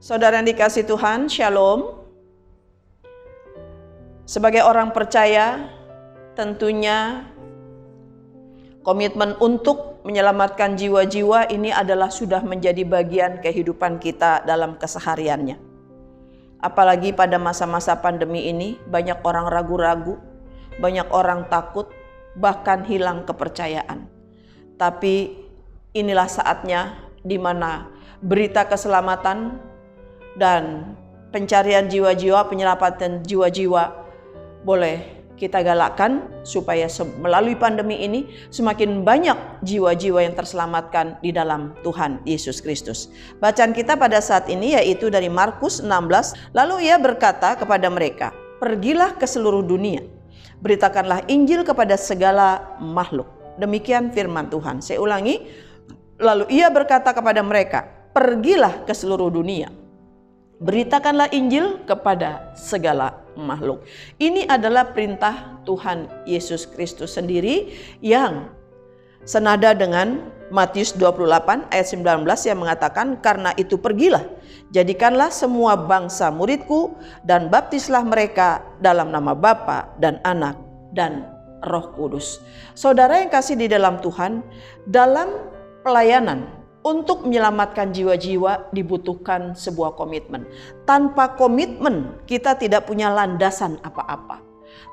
Saudara yang dikasihi Tuhan, Shalom. Sebagai orang percaya, tentunya komitmen untuk menyelamatkan jiwa-jiwa ini adalah sudah menjadi bagian kehidupan kita dalam kesehariannya. Apalagi pada masa-masa pandemi ini, banyak orang ragu-ragu, banyak orang takut, bahkan hilang kepercayaan. Tapi inilah saatnya di mana berita keselamatan dan pencarian jiwa-jiwa, penyelamatan jiwa-jiwa boleh kita galakkan supaya melalui pandemi ini semakin banyak jiwa-jiwa yang terselamatkan di dalam Tuhan Yesus Kristus. Bacaan kita pada saat ini yaitu dari Markus 16. Lalu ia berkata kepada mereka, "Pergilah ke seluruh dunia, beritakanlah Injil kepada segala makhluk." Demikian firman Tuhan. Saya ulangi. Lalu ia berkata kepada mereka, "Pergilah ke seluruh dunia, beritakanlah Injil kepada segala makhluk." Ini adalah perintah Tuhan Yesus Kristus sendiri yang senada dengan Matius 28 ayat 19 yang mengatakan, "Karena itu pergilah, jadikanlah semua bangsa muridku dan baptislah mereka dalam nama Bapa dan Anak dan Roh Kudus." Saudara yang kasih di dalam Tuhan, dalam pelayanan untuk menyelamatkan jiwa-jiwa dibutuhkan sebuah komitmen. Tanpa komitmen kita tidak punya landasan apa-apa.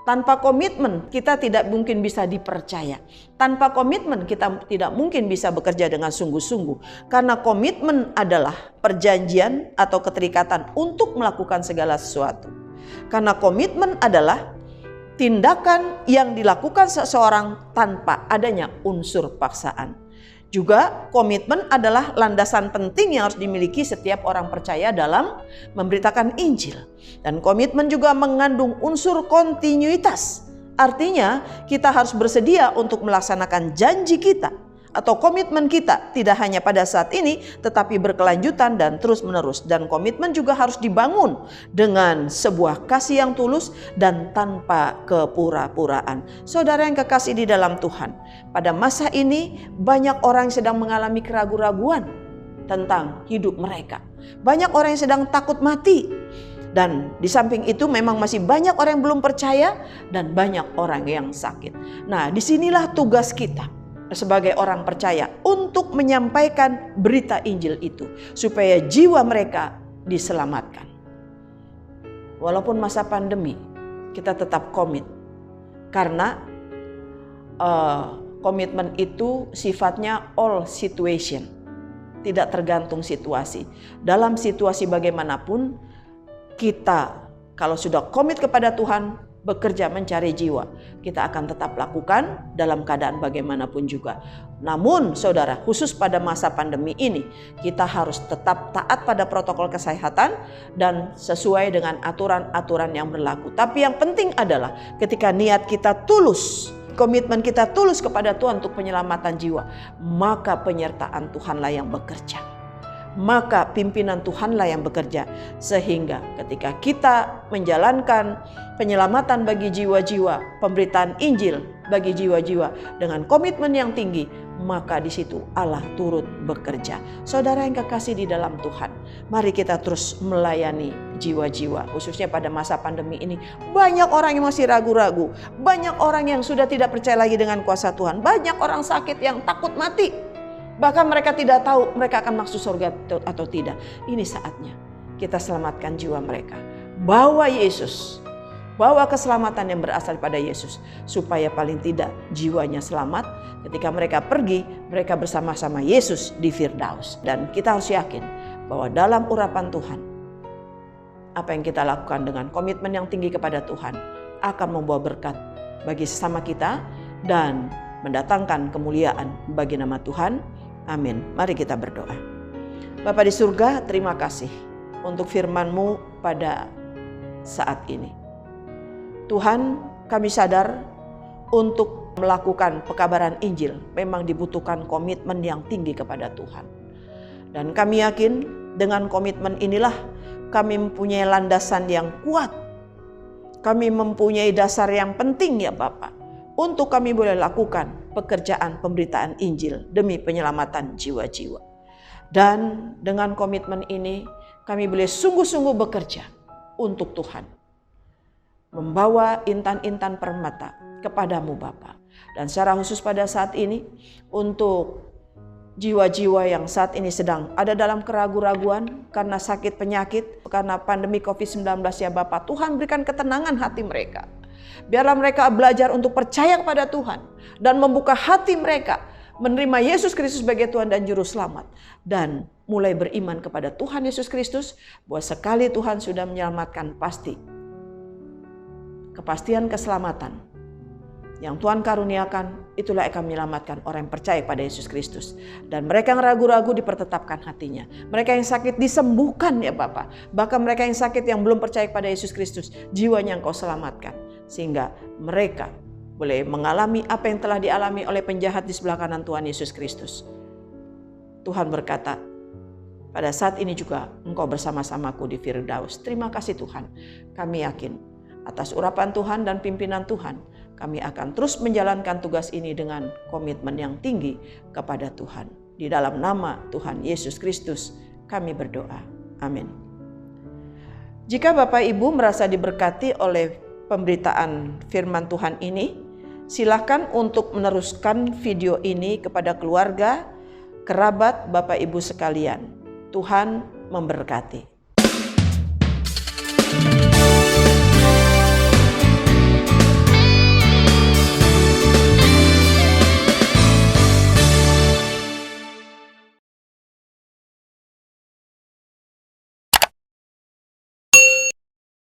Tanpa komitmen kita tidak mungkin bisa dipercaya. Tanpa komitmen kita tidak mungkin bisa bekerja dengan sungguh-sungguh. Karena komitmen adalah perjanjian atau keterikatan untuk melakukan segala sesuatu. Karena komitmen adalah tindakan yang dilakukan seseorang tanpa adanya unsur paksaan. Juga komitmen adalah landasan penting yang harus dimiliki setiap orang percaya dalam memberitakan Injil. Dan komitmen juga mengandung unsur kontinuitas. Artinya kita harus bersedia untuk melaksanakan janji kita atau komitmen kita tidak hanya pada saat ini tetapi berkelanjutan dan terus menerus. Dan komitmen juga harus dibangun dengan sebuah kasih yang tulus dan tanpa kepura-puraan. Saudara yang kekasih di dalam Tuhan, pada masa ini banyak orang yang sedang mengalami keraguan-raguan tentang hidup mereka. Banyak orang yang sedang takut mati. Dan di samping itu memang masih banyak orang yang belum percaya dan banyak orang yang sakit. Nah, disinilah tugas kita sebagai orang percaya untuk menyampaikan berita Injil itu supaya jiwa mereka diselamatkan. Walaupun masa pandemi, kita tetap komit karena komitmen itu sifatnya all situation, tidak tergantung situasi. Dalam situasi bagaimanapun, kita kalau sudah komit kepada Tuhan, bekerja mencari jiwa, kita akan tetap lakukan dalam keadaan bagaimanapun juga. Namun saudara, khusus pada masa pandemi ini, kita harus tetap taat pada protokol kesehatan dan sesuai dengan aturan-aturan yang berlaku. Tapi yang penting adalah ketika niat kita tulus, komitmen kita tulus kepada Tuhan untuk penyelamatan jiwa, maka penyertaan Tuhanlah yang bekerja. Maka pimpinan Tuhanlah yang bekerja, sehingga ketika kita menjalankan penyelamatan bagi jiwa-jiwa, pemberitaan Injil bagi jiwa-jiwa dengan komitmen yang tinggi, maka di situ Allah turut bekerja. Saudara yang kekasih di dalam Tuhan, mari kita terus melayani jiwa-jiwa, khususnya pada masa pandemi ini. Banyak orang yang masih ragu-ragu, banyak orang yang sudah tidak percaya lagi dengan kuasa Tuhan, banyak orang sakit yang takut mati. Bahkan mereka tidak tahu mereka akan masuk surga atau tidak. Ini saatnya kita selamatkan jiwa mereka. Bawa Yesus, bawa keselamatan yang berasal pada Yesus, supaya paling tidak jiwanya selamat. Ketika mereka pergi, mereka bersama-sama Yesus di Firdaus. Dan kita harus yakin bahwa dalam urapan Tuhan, apa yang kita lakukan dengan komitmen yang tinggi kepada Tuhan akan membawa berkat bagi sesama kita dan mendatangkan kemuliaan bagi nama Tuhan. Amin. Mari kita berdoa. Bapa di surga, terima kasih untuk firman-Mu pada saat ini. Tuhan, kami sadar untuk melakukan pekabaran Injil memang dibutuhkan komitmen yang tinggi kepada Tuhan. Dan kami yakin dengan komitmen inilah kami mempunyai landasan yang kuat. Kami mempunyai dasar yang penting ya Bapak, untuk kami boleh lakukan pekerjaan pemberitaan Injil demi penyelamatan jiwa-jiwa. Dan dengan komitmen ini kami boleh sungguh-sungguh bekerja untuk Tuhan. Membawa intan-intan permata kepadamu Bapa. Dan secara khusus pada saat ini untuk jiwa-jiwa yang saat ini sedang ada dalam keraguan-raguan karena sakit penyakit, karena pandemi COVID-19 ya Bapa, Tuhan berikan ketenangan hati mereka. Biarlah mereka belajar untuk percaya kepada Tuhan dan membuka hati mereka menerima Yesus Kristus sebagai Tuhan dan Juru Selamat. Dan mulai beriman kepada Tuhan Yesus Kristus bahwa sekali Tuhan sudah menyelamatkan pasti. Kepastian keselamatan yang Tuhan karuniakan, itulah akan menyelamatkan orang yang percaya pada Yesus Kristus. Dan mereka yang ragu-ragu dipertetapkan hatinya. Mereka yang sakit disembuhkan ya Bapa. Bahkan mereka yang sakit yang belum percaya pada Yesus Kristus, jiwanya Engkau selamatkan. Sehingga mereka boleh mengalami apa yang telah dialami oleh penjahat di sebelah kanan Tuhan Yesus Kristus. Tuhan berkata, pada saat ini juga Engkau bersama-samaku di Firdaus. Terima kasih Tuhan. Kami yakin atas urapan Tuhan dan pimpinan Tuhan, kami akan terus menjalankan tugas ini dengan komitmen yang tinggi kepada Tuhan. Di dalam nama Tuhan Yesus Kristus kami berdoa. Amin. Jika Bapak Ibu merasa diberkati oleh pemberitaan firman Tuhan ini, silakan untuk meneruskan video ini kepada keluarga, kerabat Bapak Ibu sekalian. Tuhan memberkati.